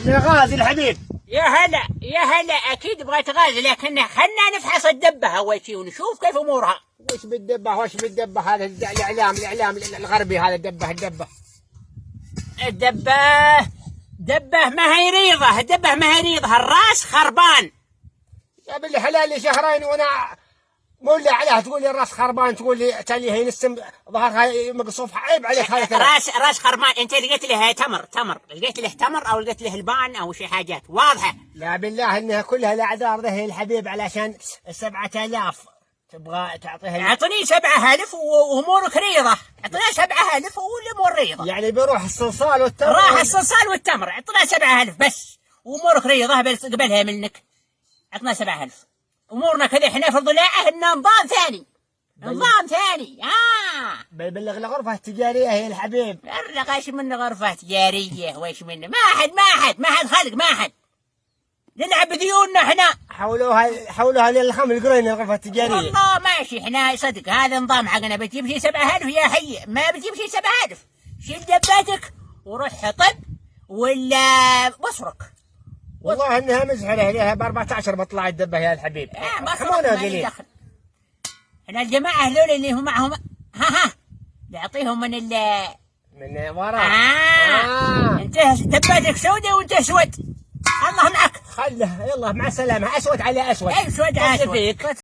نغازي الحبيب. يا هلا يا هلا، اكيد بغيت غاز، لكن خلنا نفحص الدبه اول شيء ونشوف كيف امورها. وش بالدبه هذا الاعلام الغربي، هذا الدبه دبه ما هي ريضه، الدبه ما هي ريضه، الراس خربان. يا بالله حلال لي شهرين وانا مولي عليها، تقول لي الراس خربان، تقول لي تالي هي نسم ظهرها مقصوف، عيب عليك هذا الكلام. راس خربان، انت لقيت له تمر، لقيت له تمر او لقيت له البان او شي حاجات واضحه. لا بالله انها كلها الاعذار ذا هي الحبيب، علشان 7000 تبغى تعطيها. اعطني 7000 وامورك ريضه، اعطينا 7000 والامور ريضه. يعني بيروح الصلصال والتمر، راح الصلصال والتمر، اعطينا 7000 بس وامورك ريضه، بس قبلها منك اعطنا 7000. امورنا كذا احنا في الضلاعه، لنا نظام ثاني، نظام ثاني. بيبلغ الغرفه التجاريه هي الحبيب. ارلق ايش من غرفه تجاريه وايش منه، ما حد خلق، ما حد نلعب بديوننا احنا. حولوها للخمر القرين الغرفه التجاريه. والله ماشي، احنا صدق هذا نظام حقنا. بتجيب شي 7000 يا حي، ما بتجيب شي 7000 شيل دباتك وروح حطب ولا بصرك. والله انها مزحله عليها ب 14 بطلع الدبه يا الحبيب. حمونا قليل. احنا الجماعه هذول اللي هم معهم نعطيهم من وراء. انت دباتك سوداء وانت اسود، الله معك. خله يلا مع السلامه، اسود على اسود. اسود على اسود.